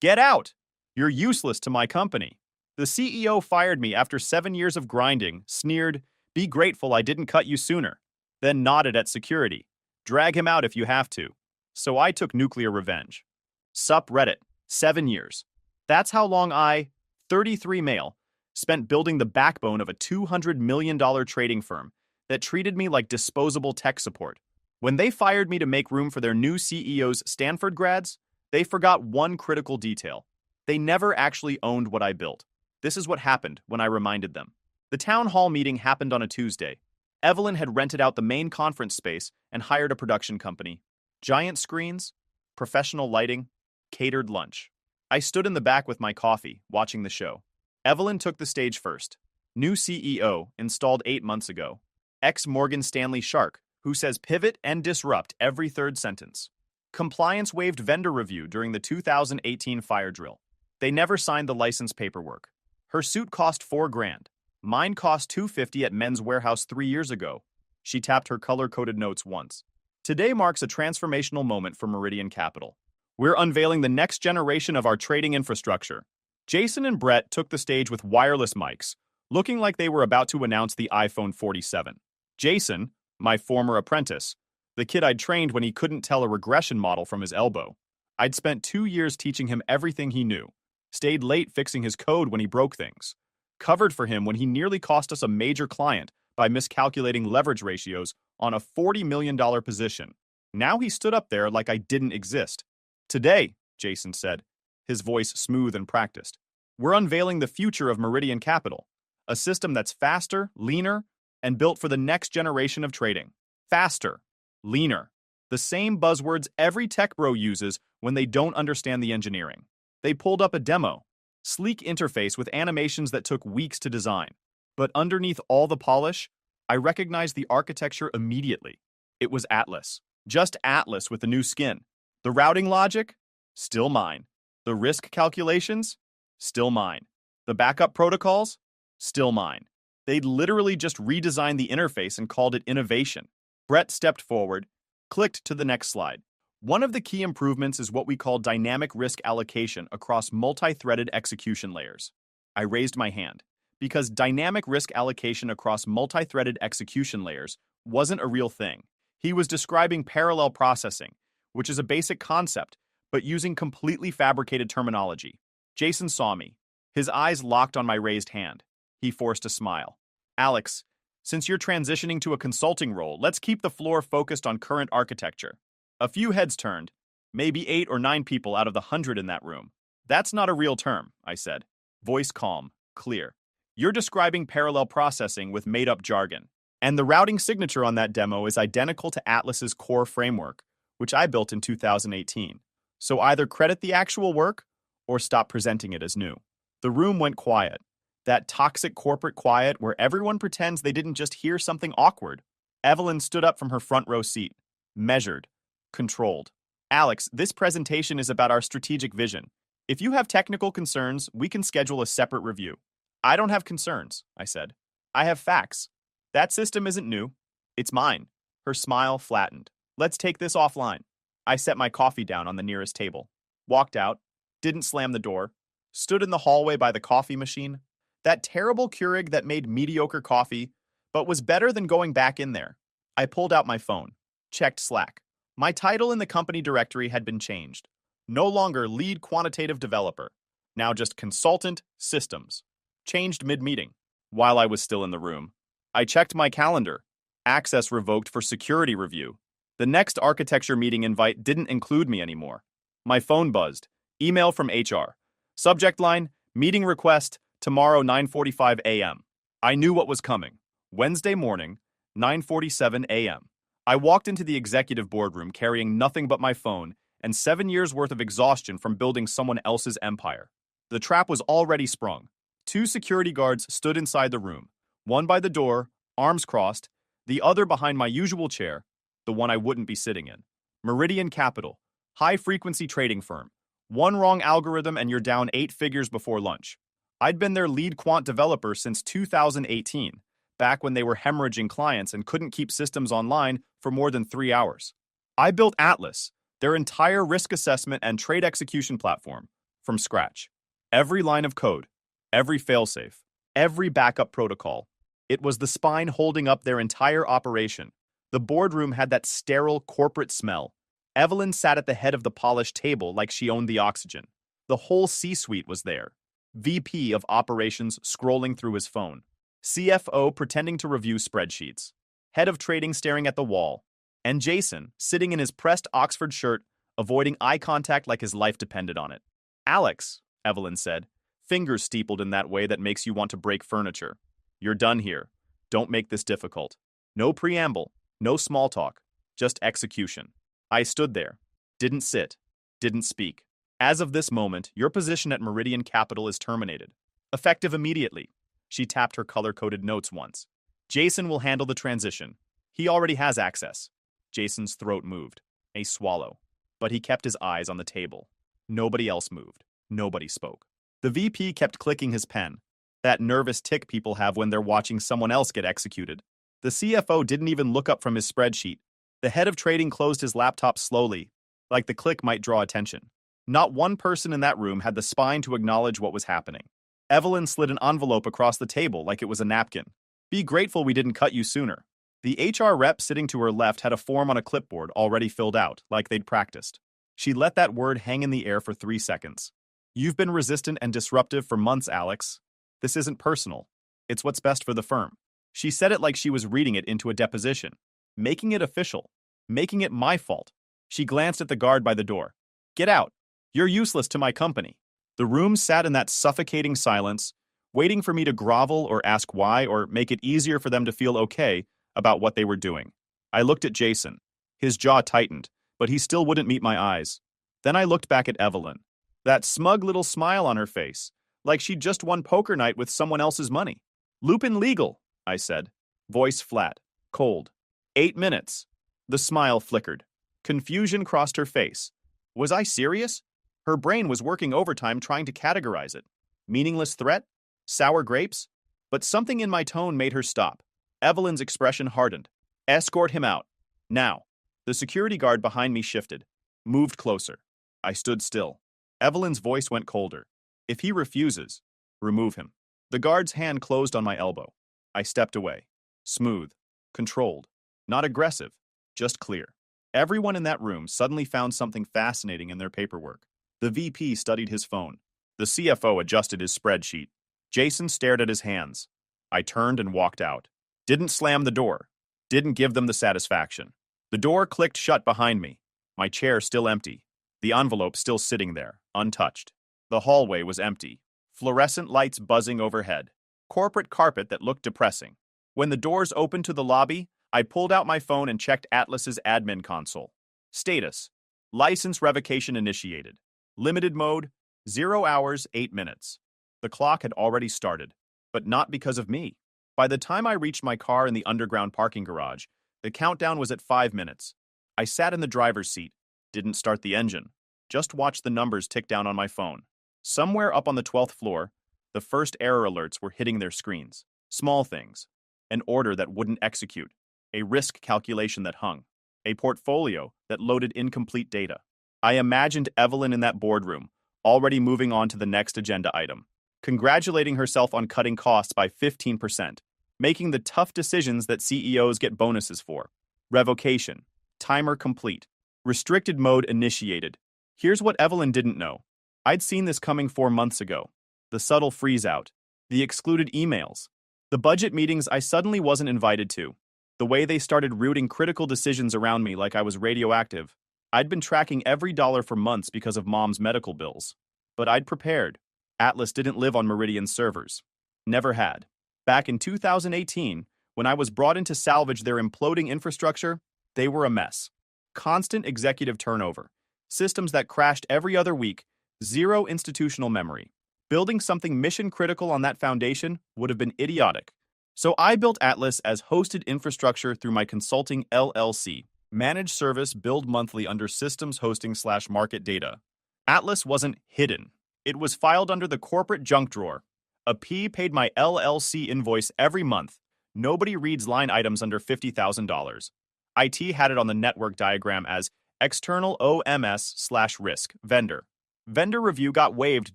Get out! You're useless to my company. The CEO fired me after 7 years of grinding, sneered, be grateful I didn't cut you sooner, then nodded at security. Drag him out if you have to. So I took nuclear revenge. Sup Reddit, 7 years. That's how long I, 33 male, spent building the backbone of a $200 million trading firm that treated me like disposable tech support. When they fired me to make room for their new CEO's Stanford grads, they forgot one critical detail. They never actually owned what I built. This is what happened when I reminded them. The town hall meeting happened on a Tuesday. Evelyn had rented out the main conference space and hired a production company. Giant screens, professional lighting, catered lunch. I stood in the back with my coffee, watching the show. Evelyn took the stage first. New CEO, installed 8 months ago. Ex-Morgan Stanley shark, who says pivot and disrupt every third sentence. Compliance waived vendor review during the 2018 fire drill. They never signed the license paperwork. Her suit cost $4,000. Mine cost $250 at Men's Warehouse 3 years ago. She tapped her color-coded notes once. Today marks a transformational moment for Meridian Capital. We're unveiling the next generation of our trading infrastructure. Jason and Brett took the stage with wireless mics, looking like they were about to announce the iPhone 47. Jason, my former apprentice, the kid I'd trained when he couldn't tell a regression model from his elbow. I'd spent 2 years teaching him everything he knew, stayed late fixing his code when he broke things, covered for him when he nearly cost us a major client by miscalculating leverage ratios on a $40 million position. Now he stood up there like I didn't exist. Today, Jason said, his voice smooth and practiced, we're unveiling the future of Meridian Capital, a system that's faster, leaner, and built for the next generation of trading. Faster, leaner. The same buzzwords every tech bro uses when they don't understand the engineering. They pulled up a demo. Sleek interface with animations that took weeks to design. But underneath all the polish, I recognized the architecture immediately. It was Atlas. Just Atlas with a new skin. The routing logic? Still mine. The risk calculations? Still mine. The backup protocols? Still mine. They'd literally just redesigned the interface and called it innovation. Brett stepped forward, clicked to the next slide. One of the key improvements is what we call dynamic risk allocation across multi-threaded execution layers. I raised my hand, because dynamic risk allocation across multi-threaded execution layers wasn't a real thing. He was describing parallel processing, which is a basic concept, but using completely fabricated terminology. Jason saw me. His eyes locked on my raised hand. He forced a smile. Alex, since you're transitioning to a consulting role, let's keep the floor focused on current architecture. A few heads turned, maybe 8 or 9 people out of the 100 in that room. That's not a real term, I said. Voice calm, clear. You're describing parallel processing with made-up jargon. And the routing signature on that demo is identical to Atlas's core framework, which I built in 2018. So either credit the actual work or stop presenting it as new. The room went quiet. That toxic corporate quiet where everyone pretends they didn't just hear something awkward. Evelyn stood up from her front row seat. Measured. Controlled. Alex, this presentation is about our strategic vision. If you have technical concerns, we can schedule a separate review. I don't have concerns, I said. I have facts. That system isn't new. It's mine. Her smile flattened. Let's take this offline. I set my coffee down on the nearest table. Walked out. Didn't slam the door. Stood in the hallway by the coffee machine. That terrible Keurig that made mediocre coffee, but was better than going back in there. I pulled out my phone. Checked Slack. My title in the company directory had been changed. No longer lead quantitative developer. Now just consultant systems. Changed mid-meeting. While I was still in the room, I checked my calendar. Access revoked for security review. The next architecture meeting invite didn't include me anymore. My phone buzzed. Email from HR. Subject line, meeting request, tomorrow 9:45 a.m. I knew what was coming. Wednesday morning, 9:47 a.m. I walked into the executive boardroom carrying nothing but my phone and 7 years' worth of exhaustion from building someone else's empire. The trap was already sprung. 2 security guards stood inside the room, one by the door, arms crossed, the other behind my usual chair, the one I wouldn't be sitting in. Meridian Capital, high-frequency trading firm. One wrong algorithm and you're down 8 figures before lunch. I'd been their lead quant developer since 2018, back when they were hemorrhaging clients and couldn't keep systems online for more than 3 hours. I built Atlas, their entire risk assessment and trade execution platform, from scratch. Every line of code, every failsafe, every backup protocol. It was the spine holding up their entire operation. The boardroom had that sterile corporate smell. Evelyn sat at the head of the polished table like she owned the oxygen. The whole C-suite was there. VP of Operations scrolling through his phone. CFO pretending to review spreadsheets. Head of Trading staring at the wall. And Jason, sitting in his pressed Oxford shirt, avoiding eye contact like his life depended on it. "Alex," Evelyn said, fingers steepled in that way that makes you want to break furniture. "You're done here. Don't make this difficult. No preamble, no small talk, just execution." I stood there. Didn't sit. Didn't speak. "As of this moment, your position at Meridian Capital is terminated. Effective immediately." She tapped her color-coded notes once. "Jason will handle the transition. He already has access." Jason's throat moved. A swallow. But he kept his eyes on the table. Nobody else moved. Nobody spoke. The VP kept clicking his pen. That nervous tick people have when they're watching someone else get executed. The CFO didn't even look up from his spreadsheet. The head of trading closed his laptop slowly, like the click might draw attention. Not one person in that room had the spine to acknowledge what was happening. Evelyn slid an envelope across the table like it was a napkin. "Be grateful we didn't cut you sooner." The HR rep sitting to her left had a form on a clipboard already filled out, like they'd practiced. She let that word hang in the air for 3 seconds. "You've been resistant and disruptive for months, Alex. This isn't personal. It's what's best for the firm." She said it like she was reading it into a deposition, making it official, making it my fault. She glanced at the guard by the door. "Get out. You're useless to my company." The room sat in that suffocating silence, waiting for me to grovel or ask why or make it easier for them to feel okay about what they were doing. I looked at Jason. His jaw tightened, but he still wouldn't meet my eyes. Then I looked back at Evelyn. That smug little smile on her face, like she'd just won poker night with someone else's money. "Lupin legal," I said, voice flat, cold. 8 minutes. The smile flickered. Confusion crossed her face. Was I serious? Her brain was working overtime trying to categorize it. Meaningless threat? Sour grapes? But something in my tone made her stop. Evelyn's expression hardened. "Escort him out. Now." The security guard behind me shifted, moved closer. I stood still. Evelyn's voice went colder. "If he refuses, remove him." The guard's hand closed on my elbow. I stepped away. Smooth. Controlled. Not aggressive. Just clear. Everyone in that room suddenly found something fascinating in their paperwork. The VP studied his phone. The CFO adjusted his spreadsheet. Jason stared at his hands. I turned and walked out. Didn't slam the door. Didn't give them the satisfaction. The door clicked shut behind me. My chair still empty. The envelope still sitting there, untouched. The hallway was empty. Fluorescent lights buzzing overhead. Corporate carpet that looked depressing. When the doors opened to the lobby, I pulled out my phone and checked Atlas's admin console. Status: license revocation initiated. Limited mode, 0 hours, 8 minutes. The clock had already started, but not because of me. By the time I reached my car in the underground parking garage, the countdown was at 5 minutes. I sat in the driver's seat, didn't start the engine, just watched the numbers tick down on my phone. Somewhere up on the 12th floor, the first error alerts were hitting their screens. Small things. An order that wouldn't execute. A risk calculation that hung. A portfolio that loaded incomplete data. I imagined Evelyn in that boardroom, already moving on to the next agenda item, congratulating herself on cutting costs by 15%, making the tough decisions that CEOs get bonuses for. Revocation. Timer complete. Restricted mode initiated. Here's what Evelyn didn't know. I'd seen this coming 4 months ago. The subtle freeze-out. The excluded emails. The budget meetings I suddenly wasn't invited to. The way they started rooting critical decisions around me like I was radioactive. I'd been tracking every dollar for months because of Mom's medical bills. But I'd prepared. Atlas didn't live on Meridian's servers. Never had. Back in 2018, when I was brought in to salvage their imploding infrastructure, they were a mess. Constant executive turnover. Systems that crashed every other week. Zero institutional memory. Building something mission-critical on that foundation would have been idiotic. So I built Atlas as hosted infrastructure through my consulting LLC. Managed service billed monthly under systems hosting/market data. Atlas wasn't hidden. It was filed under the corporate junk drawer. A P paid my LLC invoice every month. Nobody reads line items under $50,000. IT had it on the network diagram as external OMS/risk vendor. Vendor review got waived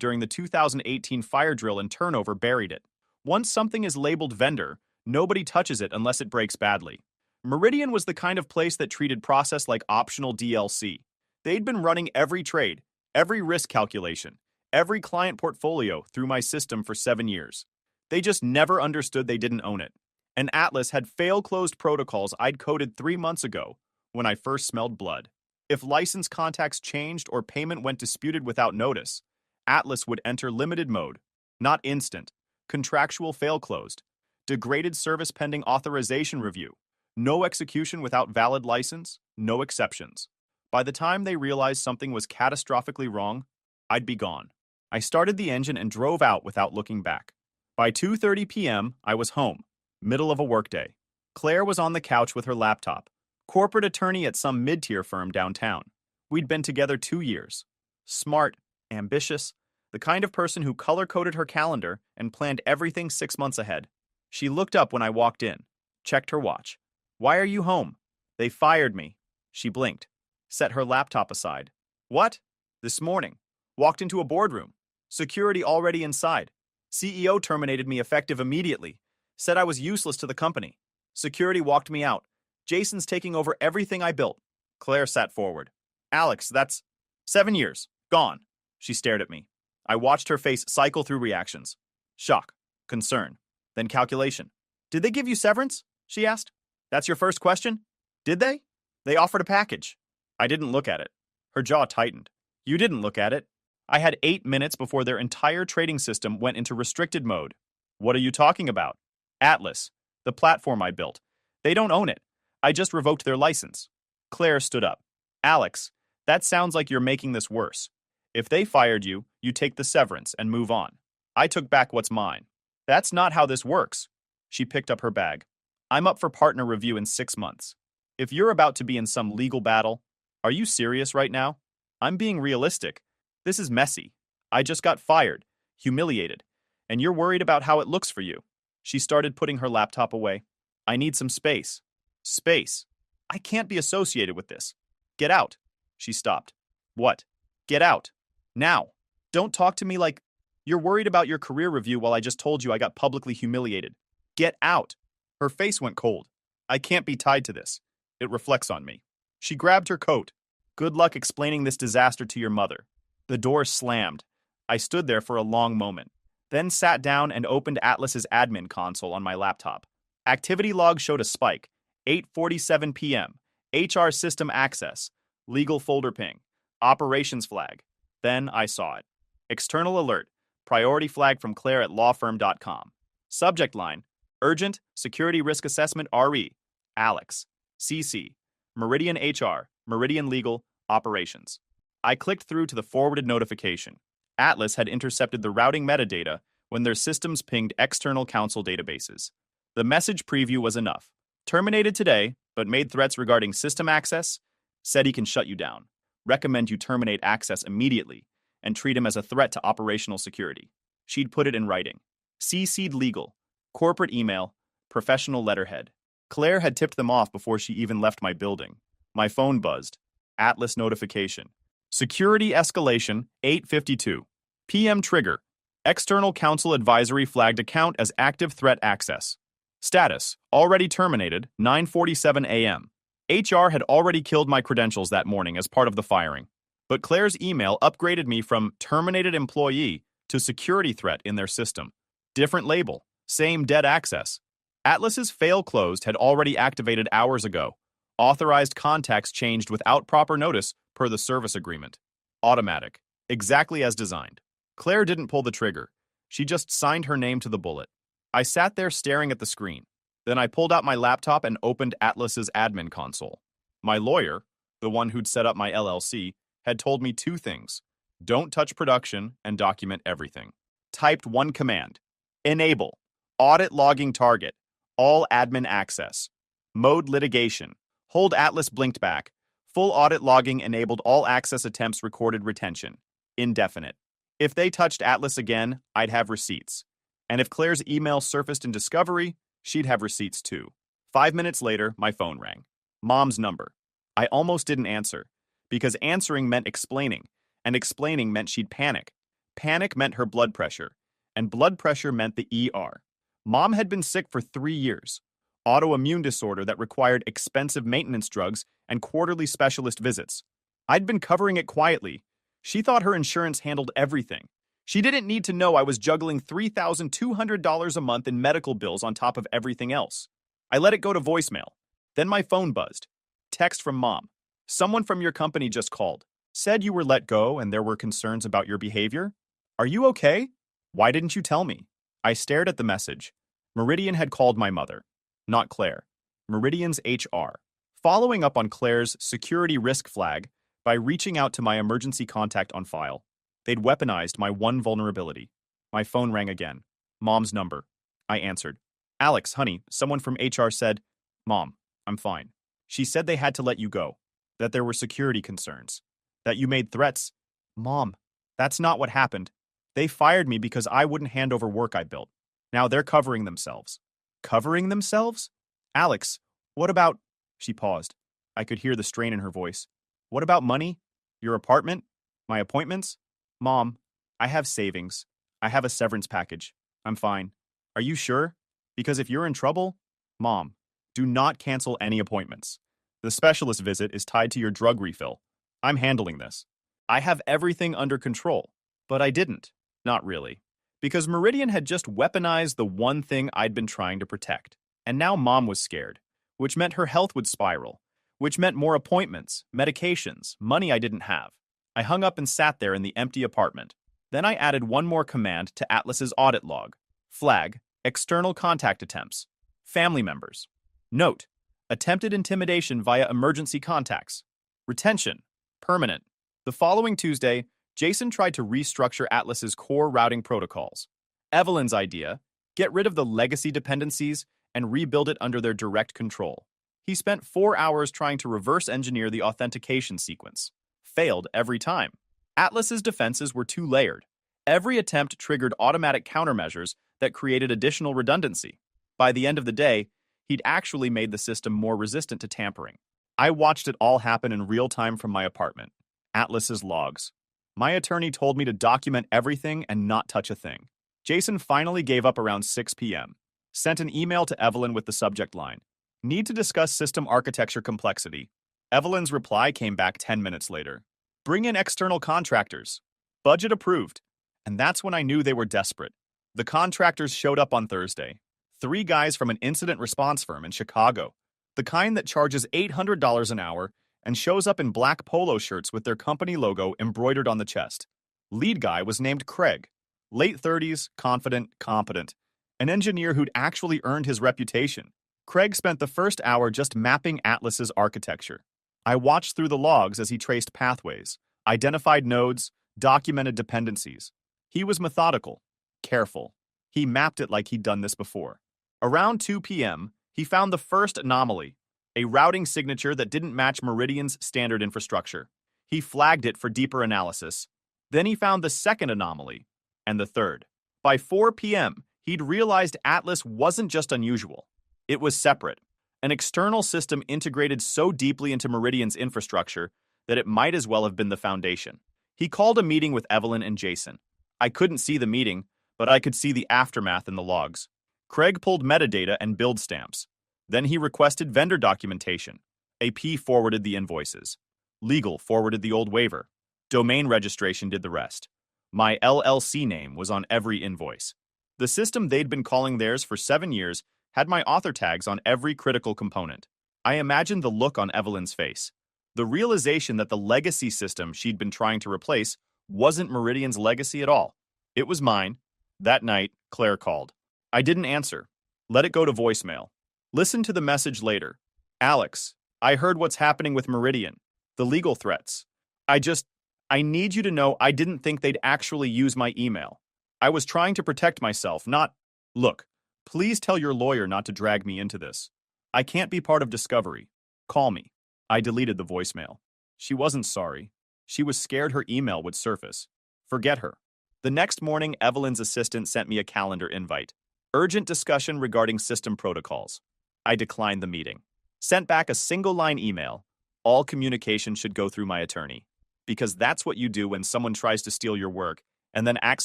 during the 2018 fire drill and turnover buried it. Once something is labeled vendor, nobody touches it unless it breaks badly. Meridian was the kind of place that treated process like optional DLC. They'd been running every trade, every risk calculation, every client portfolio through my system for 7 years. They just never understood they didn't own it. And Atlas had fail-closed protocols I'd coded 3 months ago when I first smelled blood. If license contacts changed or payment went disputed without notice, Atlas would enter limited mode, not instant, contractual fail-closed, degraded service pending authorization review, no execution without valid license, no exceptions. By the time they realized something was catastrophically wrong, I'd be gone. I started the engine and drove out without looking back. By 2:30 p.m., I was home, middle of a workday. Claire was on the couch with her laptop, corporate attorney at some mid-tier firm downtown. We'd been together 2 years. Smart, ambitious, the kind of person who color-coded her calendar and planned everything 6 months ahead. She looked up when I walked in, checked her watch. "Why are you home?" "They fired me." She blinked, set her laptop aside. "What?" "This morning. Walked into a boardroom. Security already inside. CEO terminated me effective immediately. Said I was useless to the company. Security walked me out. Jason's taking over everything I built." Claire sat forward. "Alex, that's 7 years. Gone." She stared at me. I watched her face cycle through reactions. Shock, concern, then calculation. "Did they give you severance?" she asked. "That's your first question?" "Did they?" "They offered a package." I didn't look at it. Her jaw tightened. "You didn't look at it." I had 8 minutes before their entire trading system went into restricted mode. "What are you talking about?" "Atlas, the platform I built. They don't own it. I just revoked their license." Claire stood up. "Alex, that sounds like you're making this worse. If they fired you, you take the severance and move on. I took back what's mine." "That's not how this works." She picked up her bag. "I'm up for partner review in 6 months. If you're about to be in some legal battle, are you serious right now?" "I'm being realistic. This is messy. I just got fired, humiliated, and you're worried about how it looks for you." She started putting her laptop away. "I need some space." "Space? I can't be associated with this. Get out." She stopped. "What?" "Get out. Now. Don't talk to me like you're worried about your career review while I just told you I got publicly humiliated. Get out." Her face went cold. "I can't be tied to this. It reflects on me." She grabbed her coat. "Good luck explaining this disaster to your mother." The door slammed. I stood there for a long moment, then sat down and opened Atlas's admin console on my laptop. Activity log showed a spike. 8:47 p.m. HR system access. Legal folder ping. Operations flag. Then I saw it. External alert. Priority flag from Claire at lawfirm.com. Subject line. Urgent. Security risk assessment RE. Alex. CC. Meridian HR. Meridian Legal. Operations. I clicked through to the forwarded notification. Atlas had intercepted the routing metadata when their systems pinged external counsel databases. The message preview was enough. Terminated today, but made threats regarding system access. Said he can shut you down. Recommend you terminate access immediately and treat him as a threat to operational security. She'd put it in writing. CC'd legal. Corporate email. Professional letterhead. Claire had tipped them off before she even left my building. My phone buzzed. Atlas notification. Security escalation, 8:52. PM trigger. External counsel advisory flagged account as active threat access. Status, already terminated, 9:47 a.m. HR had already killed my credentials that morning as part of the firing. But Claire's email upgraded me from terminated employee to security threat in their system. Different label, same dead access. Atlas's fail closed had already activated hours ago. Authorized contacts changed without proper notice per the service agreement. Automatic. Exactly as designed. Claire didn't pull the trigger. She just signed her name to the bullet. I sat there staring at the screen. Then I pulled out my laptop and opened Atlas's admin console. My lawyer, the one who'd set up my LLC, had told me 2 things. Don't touch production and document everything. Typed 1 command. Enable. Audit logging target. All admin access. Mode litigation. Hold Atlas blinked back. Full audit logging enabled all access attempts recorded retention. Indefinite. If they touched Atlas again, I'd have receipts. And if Claire's email surfaced in Discovery, she'd have receipts too. 5 minutes later, my phone rang. Mom's number. I almost didn't answer, because answering meant explaining, and explaining meant she'd panic. Panic meant her blood pressure, and blood pressure meant the ER. Mom had been sick for 3 years. Autoimmune disorder that required expensive maintenance drugs and quarterly specialist visits. I'd been covering it quietly. She thought her insurance handled everything. She didn't need to know I was juggling $3,200 a month in medical bills on top of everything else. I let it go to voicemail. Then my phone buzzed. Text from Mom. Someone from your company just called. Said you were let go and there were concerns about your behavior. Are you okay? Why didn't you tell me? I stared at the message. Meridian had called my mother. Not Claire. Meridian's HR. Following up on Claire's security risk flag by reaching out to my emergency contact on file. They'd weaponized my one vulnerability. My phone rang again. Mom's number. I answered. Alex, honey, someone from HR said, Mom, I'm fine. She said they had to let you go, that there were security concerns, that you made threats. Mom, that's not what happened. They fired me because I wouldn't hand over work I built. Now they're covering themselves. Covering themselves? Alex, what about... She paused. I could hear the strain in her voice. What about money? Your apartment? My appointments? Mom, I have savings. I have a severance package. I'm fine. Are you sure? Because if you're in trouble... Mom, do not cancel any appointments. The specialist visit is tied to your drug refill. I'm handling this. I have everything under control. But I didn't. Not really. Because Meridian had just weaponized the one thing I'd been trying to protect. And now Mom was scared, which meant her health would spiral, which meant more appointments, medications, money I didn't have. I hung up and sat there in the empty apartment. Then I added one more command to Atlas's audit log. Flag, external contact attempts. Family members. Note, attempted intimidation via emergency contacts. Retention, permanent. The following Tuesday, Jason tried to restructure Atlas's core routing protocols. Evelyn's idea, get rid of the legacy dependencies and rebuild it under their direct control. He spent 4 hours trying to reverse engineer the authentication sequence. Failed every time. Atlas's defenses were too layered. Every attempt triggered automatic countermeasures that created additional redundancy. By the end of the day, he'd actually made the system more resistant to tampering. I watched it all happen in real time from my apartment. Atlas's logs. My attorney told me to document everything and not touch a thing. Jason finally gave up around 6 p.m. Sent an email to Evelyn with the subject line. Need to discuss system architecture complexity. Evelyn's reply came back 10 minutes later. Bring in external contractors. Budget approved. And that's when I knew they were desperate. The contractors showed up on Thursday. 3 guys from an incident response firm in Chicago. The kind that charges $800 an hour and shows up in black polo shirts with their company logo embroidered on the chest. Lead guy was named Craig. Late 30s, confident, competent. An engineer who'd actually earned his reputation. Craig spent the first hour just mapping Atlas's architecture. I watched through the logs as he traced pathways, identified nodes, documented dependencies. He was methodical, careful. He mapped it like he'd done this before. Around 2 p.m., he found the first anomaly, a routing signature that didn't match Meridian's standard infrastructure. He flagged it for deeper analysis. Then he found the second anomaly, and the third. By 4 p.m., he'd realized Atlas wasn't just unusual. It was separate, an external system integrated so deeply into Meridian's infrastructure that it might as well have been the foundation. He called a meeting with Evelyn and Jason. I couldn't see the meeting, but I could see the aftermath in the logs. Craig pulled metadata and build stamps. Then he requested vendor documentation. AP forwarded the invoices. Legal forwarded the old waiver. Domain registration did the rest. My LLC name was on every invoice. The system they'd been calling theirs for 7 years had my author tags on every critical component. I imagined the look on Evelyn's face. The realization that the legacy system she'd been trying to replace wasn't Meridian's legacy at all. It was mine. That night, Claire called. I didn't answer. Let it go to voicemail. Listen to the message later. Alex, I heard what's happening with Meridian. The legal threats. I need you to know I didn't think they'd actually use my email. I was trying to protect myself, not... Look, please tell your lawyer not to drag me into this. I can't be part of Discovery. Call me. I deleted the voicemail. She wasn't sorry. She was scared her email would surface. Forget her. The next morning, Evelyn's assistant sent me a calendar invite. Urgent discussion regarding system protocols. I declined the meeting. Sent back a single-line email. All communication should go through my attorney. because that's what you do when someone tries to steal your work and then acts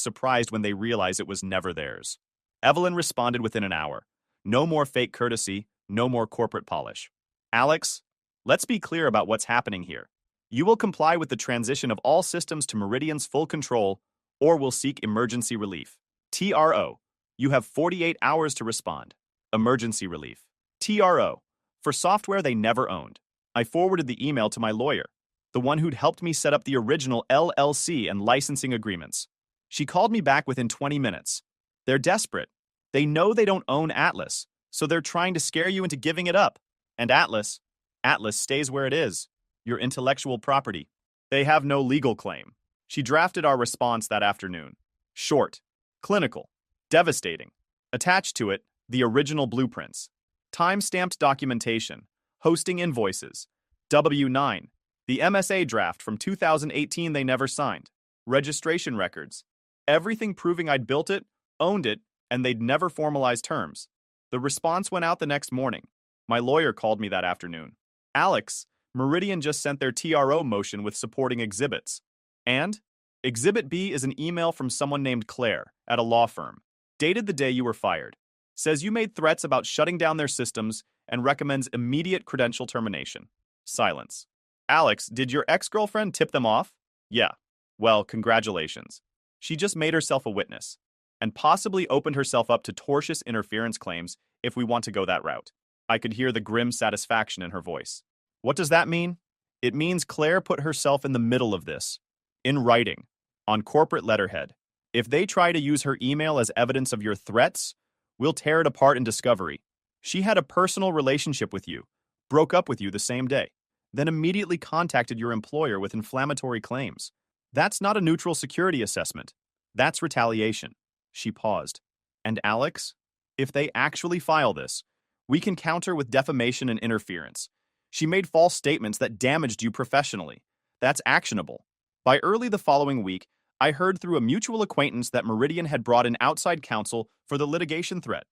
surprised when they realize it was never theirs. Evelyn responded within an hour. No more fake courtesy, no more corporate polish. Alex, let's be clear about what's happening here. You will comply with the transition of all systems to Meridian's full control, or will seek emergency relief. TRO. You have 48 hours to respond. Emergency relief. TRO. For software they never owned. I forwarded the email to my lawyer, the one who'd helped me set up the original LLC and licensing agreements. She called me back within 20 minutes. They're desperate. They know they don't own Atlas, so they're trying to scare you into giving it up. And Atlas stays where it is, your intellectual property. They have no legal claim. She drafted our response that afternoon. Short, clinical, devastating. Attached to it, the original blueprints. Time-stamped documentation, hosting invoices, W-9, the MSA draft from 2018 they never signed, registration records, everything proving I'd built it, owned it, and they'd never formalized terms. The response went out the next morning. My lawyer called me that afternoon. Alex, Meridian just sent their TRO motion with supporting exhibits. And Exhibit B is an email from someone named Claire at a law firm, dated the day you were fired. Says you made threats about shutting down their systems and recommends immediate credential termination. Silence. Alex, did your ex-girlfriend tip them off? Yeah. Well, congratulations. She just made herself a witness and possibly opened herself up to tortious interference claims if we want to go that route. I could hear the grim satisfaction in her voice. What does that mean? It means Claire put herself in the middle of this, in writing, on corporate letterhead. If they try to use her email as evidence of your threats, we'll tear it apart in discovery. She had a personal relationship with you, broke up with you the same day, then immediately contacted your employer with inflammatory claims. That's not a neutral security assessment. That's retaliation. She paused. And Alex, if they actually file this, we can counter with defamation and interference. She made false statements that damaged you professionally. That's actionable. By early the following week, I heard through a mutual acquaintance that Meridian had brought in outside counsel for the litigation threat.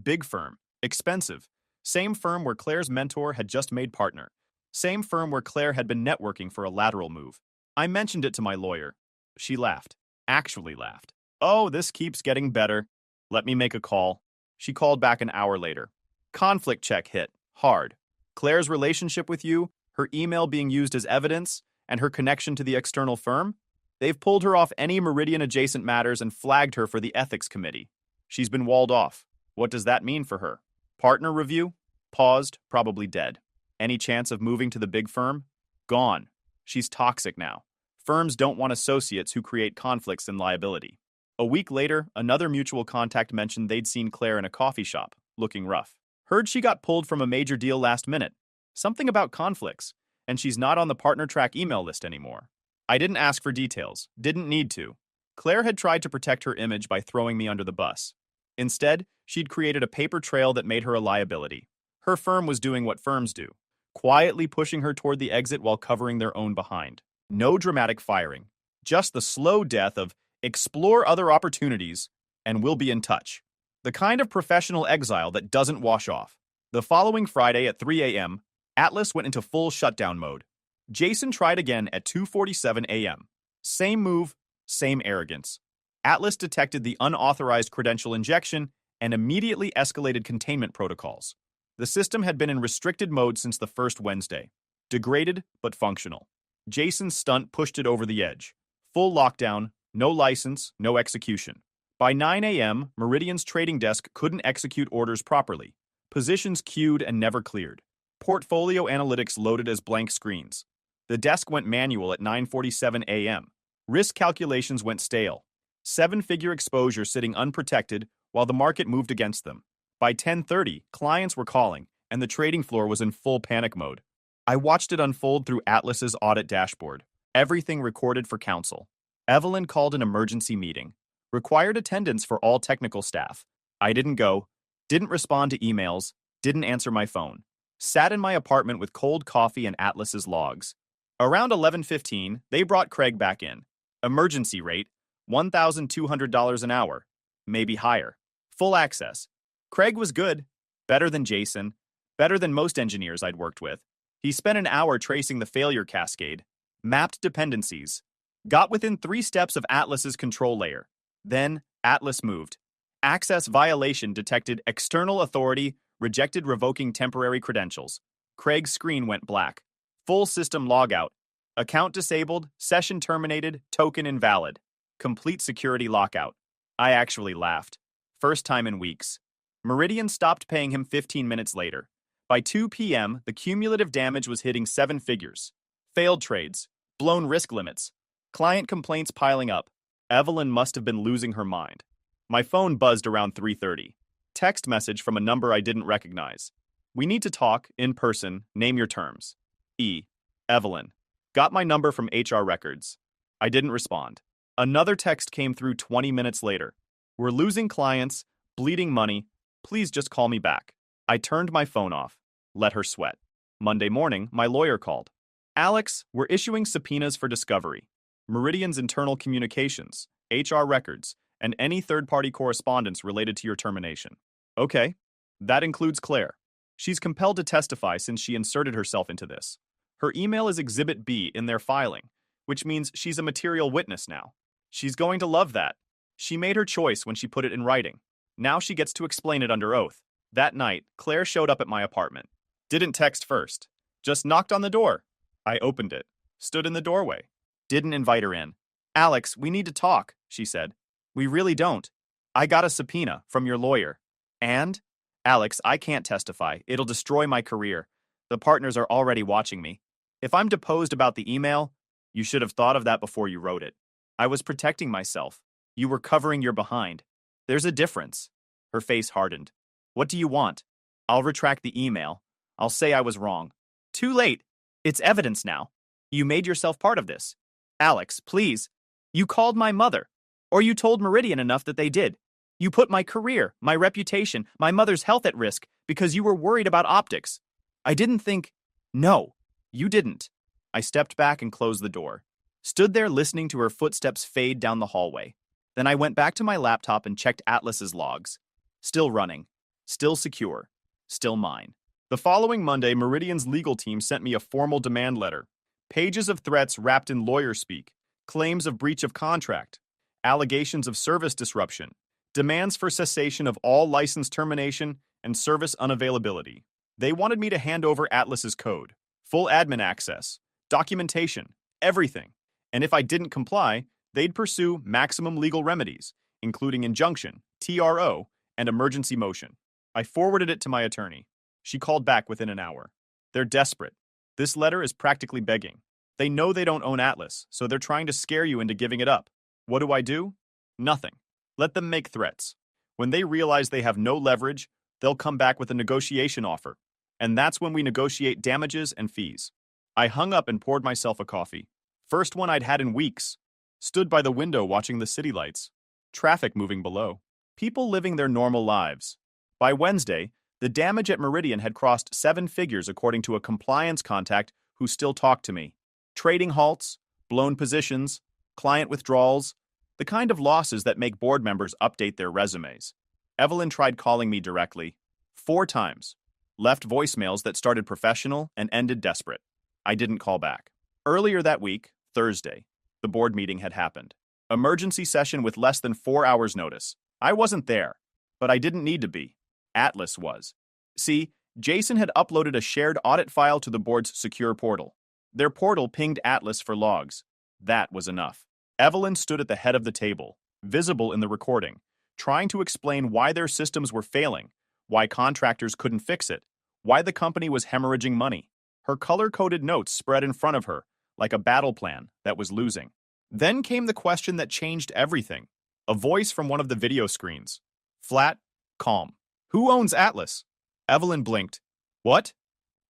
Big firm. Expensive. Same firm where Claire's mentor had just made partner. Same firm where Claire had been networking for a lateral move. I mentioned it to my lawyer. She laughed. Actually laughed. Oh, this keeps getting better. Let me make a call. She called back an hour later. Conflict check hit. Hard. Claire's relationship with you, her email being used as evidence, and her connection to the external firm? They've pulled her off any Meridian-adjacent matters and flagged her for the ethics committee. She's been walled off. What does that mean for her? Partner review? Paused, probably dead. Any chance of moving to the big firm? Gone. She's toxic now. Firms don't want associates who create conflicts and liability. A week later, another mutual contact mentioned they'd seen Claire in a coffee shop, looking rough. Heard she got pulled from a major deal last minute. Something about conflicts, and she's not on the partner track email list anymore. I didn't ask for details, didn't need to. Claire had tried to protect her image by throwing me under the bus. Instead, she'd created a paper trail that made her a liability. Her firm was doing what firms do, quietly pushing her toward the exit while covering their own behind. No dramatic firing, just the slow death of explore other opportunities and we'll be in touch. The kind of professional exile that doesn't wash off. The following Friday at 3 a.m., Atlas went into full shutdown mode. Jason tried again at 2:47 a.m. Same move, same arrogance. Atlas detected the unauthorized credential injection and immediately escalated containment protocols. The system had been in restricted mode since the first Wednesday. Degraded, but functional. Jason's stunt pushed it over the edge. Full lockdown, no license, no execution. By 9 a.m., Meridian's trading desk couldn't execute orders properly. Positions queued and never cleared. Portfolio analytics loaded as blank screens. The desk went manual at 9:47 a.m. Risk calculations went stale. Seven-figure exposure sitting unprotected while the market moved against them. By 10:30, clients were calling, and the trading floor was in full panic mode. I watched it unfold through Atlas's audit dashboard. Everything recorded for counsel. Evelyn called an emergency meeting. Required attendance for all technical staff. I didn't go. Didn't respond to emails. Didn't answer my phone. Sat in my apartment with cold coffee and Atlas's logs. Around 11:15, they brought Craig back in. Emergency rate, $1,200 an hour. Maybe higher. Full access. Craig was good. Better than Jason. Better than most engineers I'd worked with. He spent an hour tracing the failure cascade. Mapped dependencies. Got within 3 steps of Atlas's control layer. Then, Atlas moved. Access violation detected external authority, rejected revoking temporary credentials. Craig's screen went black. Full system logout. Account disabled, session terminated, token invalid. Complete security lockout. I actually laughed. First time in weeks. Meridian stopped paying him 15 minutes later. By 2 p.m., the cumulative damage was hitting 7 figures. Failed trades. Blown risk limits. Client complaints piling up. Evelyn must have been losing her mind. My phone buzzed around 3:30. Text message from a number I didn't recognize. We need to talk, in person, name your terms. Evelyn. Got my number from HR records. I didn't respond. Another text came through 20 minutes later. We're losing clients, bleeding money. Please just call me back. I turned my phone off. Let her sweat. Monday morning, my lawyer called. Alex, we're issuing subpoenas for discovery. Meridian's internal communications, HR records, and any third-party correspondence related to your termination. Okay. That includes Claire. She's compelled to testify since she inserted herself into this. Her email is Exhibit B in their filing, which means she's a material witness now. She's going to love that. She made her choice when she put it in writing. Now she gets to explain it under oath. That night, Claire showed up at my apartment. Didn't text first. Just knocked on the door. I opened it. Stood in the doorway. Didn't invite her in. Alex, we need to talk, she said. We really don't. I got a subpoena from your lawyer. And? Alex, I can't testify. It'll destroy my career. The partners are already watching me. If I'm deposed about the email, you should have thought of that before you wrote it. I was protecting myself. You were covering your behind. There's a difference. Her face hardened. What do you want? I'll retract the email. I'll say I was wrong. Too late. It's evidence now. You made yourself part of this. Alex, please. You called my mother. Or you told Meridian enough that they did. You put my career, my reputation, my mother's health at risk because you were worried about optics. I didn't think... No, you didn't. I stepped back and closed the door. Stood there listening to her footsteps fade down the hallway. Then I went back to my laptop and checked Atlas's logs. Still running. Still secure. Still mine. The following Monday, Meridian's legal team sent me a formal demand letter. Pages of threats wrapped in lawyer speak. Claims of breach of contract. Allegations of service disruption. Demands for cessation of all license termination and service unavailability. They wanted me to hand over Atlas's code. Full admin access. Documentation. Everything. And if I didn't comply, they'd pursue maximum legal remedies, including injunction, TRO, and emergency motion. I forwarded it to my attorney. She called back within an hour. They're desperate. This letter is practically begging. They know they don't own Atlas, so they're trying to scare you into giving it up. What do? Nothing. Let them make threats. When they realize they have no leverage, they'll come back with a negotiation offer. And that's when we negotiate damages and fees. I hung up and poured myself a coffee. First one I'd had in weeks. Stood by the window watching the city lights. Traffic moving below. People living their normal lives. By Wednesday, the damage at Meridian had crossed 7 figures according to a compliance contact who still talked to me. Trading halts, blown positions, client withdrawals, the kind of losses that make board members update their resumes. Evelyn tried calling me directly 4 times. Left voicemails that started professional and ended desperate. I didn't call back. Earlier that week, Thursday, the board meeting had happened. Emergency session with less than 4 hours notice. I wasn't there, but I didn't need to be. Atlas was. See, Jason had uploaded a shared audit file to the board's secure portal. Their portal pinged Atlas for logs. That was enough. Evelyn stood at the head of the table, visible in the recording, trying to explain why their systems were failing, why contractors couldn't fix it, why the company was hemorrhaging money. Her color-coded notes spread in front of her, like a battle plan that was losing. Then came the question that changed everything. A voice from one of the video screens. Flat, calm. Who owns Atlas? Evelyn blinked. What?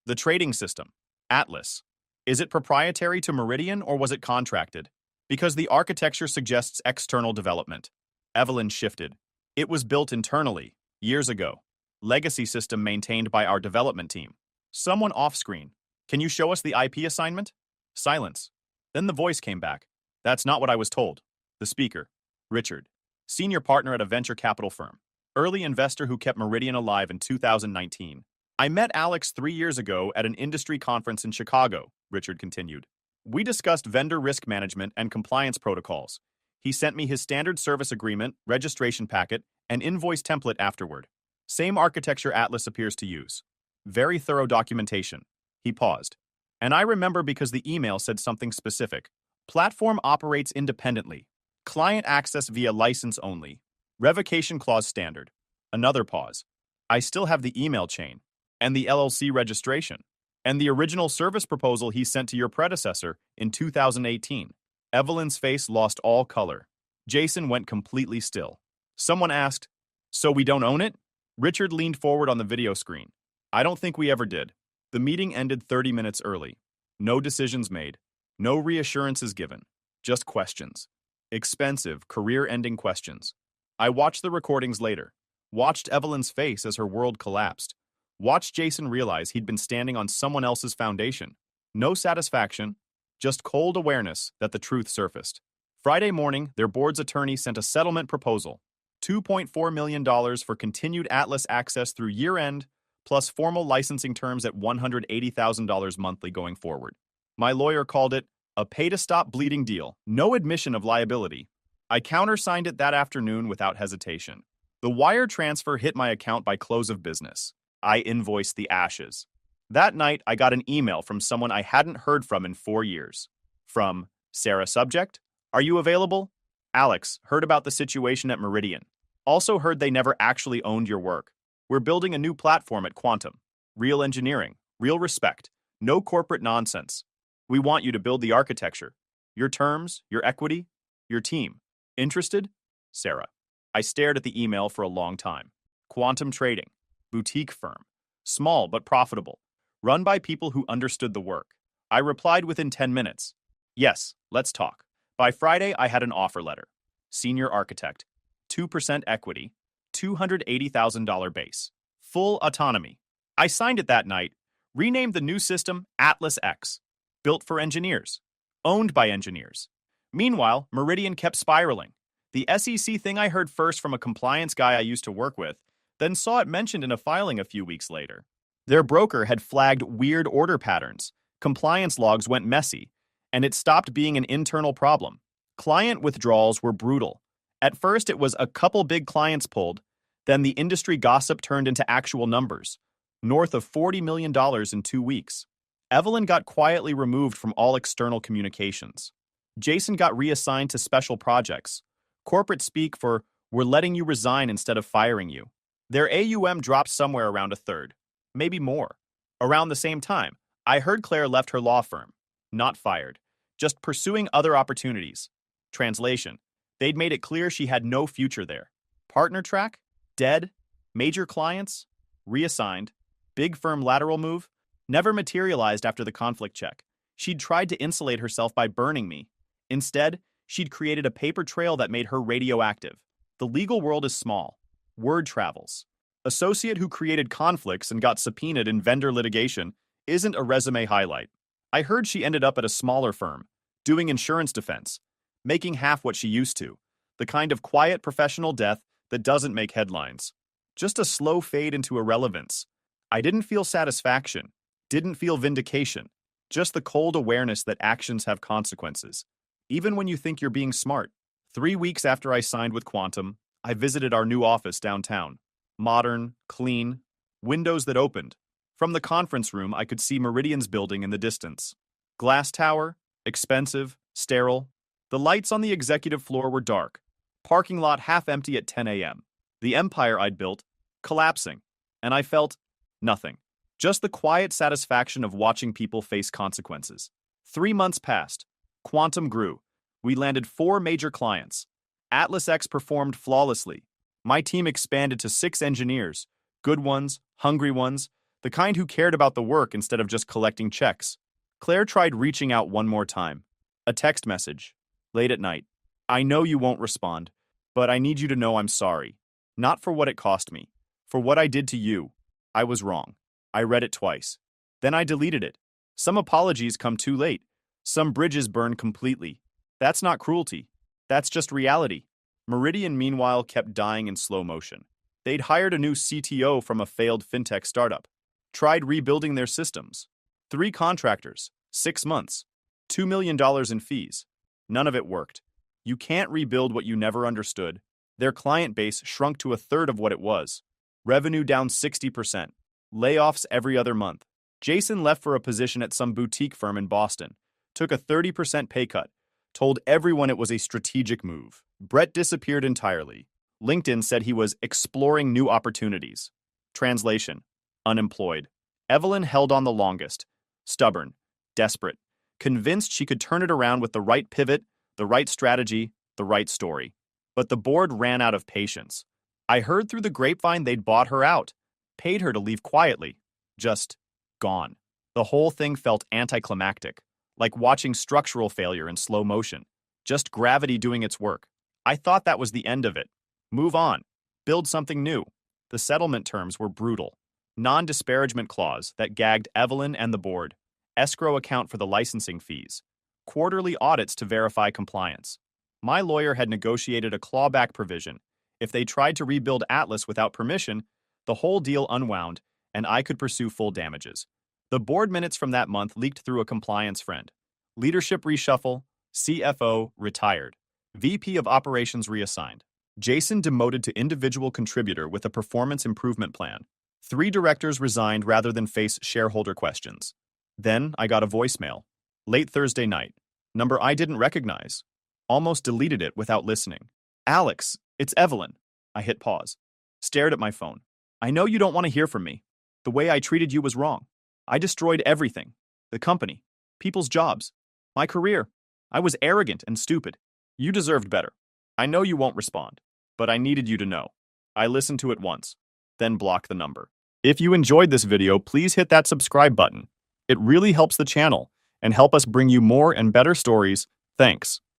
The trading system. Atlas. Is it proprietary to Meridian or was it contracted? Because the architecture suggests external development. Evelyn shifted. It was built internally, years ago. Legacy system maintained by our development team. Someone off-screen. Can you show us the IP assignment? Silence. Then the voice came back. That's not what I was told. The speaker. Richard. Senior partner at a venture capital firm. Early investor who kept Meridian alive in 2019. I met Alex 3 years ago at an industry conference in Chicago, Richard continued. We discussed vendor risk management and compliance protocols. He sent me his standard service agreement, registration packet, and invoice template afterward. Same architecture Atlas appears to use. Very thorough documentation. He paused. And I remember because the email said something specific. Platform operates independently. Client access via license only. Revocation clause standard. Another pause. I still have the email chain. And the LLC registration. And the original service proposal he sent to your predecessor in 2018. Evelyn's face lost all color. Jason went completely still. Someone asked, "So we don't own it?" Richard leaned forward on the video screen. "I don't think we ever did." The meeting ended 30 minutes early. No decisions made. No reassurances given. Just questions. Expensive, career-ending questions. I watched the recordings later. Watched Evelyn's face as her world collapsed. Watched Jason realize he'd been standing on someone else's foundation. No satisfaction, just cold awareness that the truth surfaced. Friday morning, their board's attorney sent a settlement proposal. $2.4 million for continued Atlas access through year-end, plus formal licensing terms at $180,000 monthly going forward. My lawyer called it a pay-to-stop-bleeding deal, no admission of liability. I countersigned it that afternoon without hesitation. The wire transfer hit my account by close of business. I invoiced the ashes. That night, I got an email from someone I hadn't heard from in 4 years. From Sarah Subject, "Are you available? Alex, heard about the situation at Meridian. Also heard they never actually owned your work. We're building a new platform at Quantum. Real engineering, real respect, no corporate nonsense. We want you to build the architecture. Your terms, your equity, your team. Interested? Sarah." I stared at the email for a long time. Quantum Trading. Boutique firm. Small but profitable. Run by people who understood the work. I replied within 10 minutes. "Yes, let's talk." By Friday, I had an offer letter. Senior architect. 2% equity. $280,000 base. Full autonomy. I signed it that night. Renamed the new system Atlas X. Built for engineers. Owned by engineers. Meanwhile, Meridian kept spiraling. The SEC thing I heard first from a compliance guy I used to work with, then saw it mentioned in a filing a few weeks later. Their broker had flagged weird order patterns, compliance logs went messy, and it stopped being an internal problem. Client withdrawals were brutal. At first, it was a couple big clients pulled, then the industry gossip turned into actual numbers, north of $40 million in 2 weeks. Evelyn got quietly removed from all external communications. Jason got reassigned to special projects, corporate speak for "we're letting you resign instead of firing you." Their AUM dropped somewhere around a third, maybe more. Around the same time, I heard Claire left her law firm. Not fired, just pursuing other opportunities. Translation: they'd made it clear she had no future there. Partner track? Dead? Major clients? Reassigned? Big firm lateral move? Never materialized after the conflict check. She'd tried to insulate herself by burning me. Instead, she'd created a paper trail that made her radioactive. The legal world is small. Word travels. Associate who created conflicts and got subpoenaed in vendor litigation isn't a resume highlight. I heard she ended up at a smaller firm, doing insurance defense, making half what she used to, the kind of quiet professional death that doesn't make headlines. Just a slow fade into irrelevance. I didn't feel satisfaction, didn't feel vindication, just the cold awareness that actions have consequences, even when you think you're being smart. 3 weeks after I signed with Quantum, I visited our new office downtown. Modern, clean, windows that opened. From the conference room, I could see Meridian's building in the distance. Glass tower, expensive, sterile. The lights on the executive floor were dark. Parking lot half empty at 10 a.m. The empire I'd built, collapsing. And I felt nothing. Just the quiet satisfaction of watching people face consequences. 3 months passed. Quantum grew. We landed 4 major clients. Atlas X performed flawlessly. My team expanded to 6 engineers, good ones, hungry ones, the kind who cared about the work instead of just collecting checks. Claire tried reaching out one more time. A text message, late at night. "I know you won't respond, but I need you to know I'm sorry. Not for what it cost me, for what I did to you. I was wrong." I read it twice. Then I deleted it. Some apologies come too late. Some bridges burn completely. That's not cruelty. That's just reality. Meridian, meanwhile, kept dying in slow motion. They'd hired a new CTO from a failed fintech startup. Tried rebuilding their systems. 3 contractors, 6 months. $2 million in fees. None of it worked. You can't rebuild what you never understood. Their client base shrunk to a third of what it was. Revenue down 60%. Layoffs every other month. Jason left for a position at some boutique firm in Boston, took a 30% pay cut, told everyone it was a strategic move. Brett disappeared entirely. LinkedIn said he was exploring new opportunities. Translation: unemployed. Evelyn held on the longest. Stubborn, desperate, convinced she could turn it around with the right pivot, the right strategy, the right story. But the board ran out of patience. I heard through the grapevine they'd bought her out, paid her to leave quietly. Just gone. The whole thing felt anticlimactic, like watching structural failure in slow motion. Just gravity doing its work. I thought that was the end of it. Move on. Build something new. The settlement terms were brutal. Non-disparagement clause that gagged Evelyn and the board. Escrow account for the licensing fees. Quarterly audits to verify compliance. My lawyer had negotiated a clawback provision. If they tried to rebuild Atlas without permission, the whole deal unwound, and I could pursue full damages. The board minutes from that month leaked through a compliance friend. Leadership reshuffle, CFO retired. VP of Operations reassigned. Jason demoted to individual contributor with a performance improvement plan. 3 directors resigned rather than face shareholder questions. Then I got a voicemail. Late Thursday night. Number I didn't recognize. Almost deleted it without listening. Alex, it's Evelyn. I hit pause. Stared at my phone. I know you don't want to hear from me. The way I treated you was wrong. I destroyed everything. The company. People's jobs. My career. I was arrogant and stupid. You deserved better. I know you won't respond, but I needed you to know. I listened to it once, then blocked the number. If you enjoyed this video, please hit that subscribe button. It really helps the channel and help us bring you more and better stories. Thanks.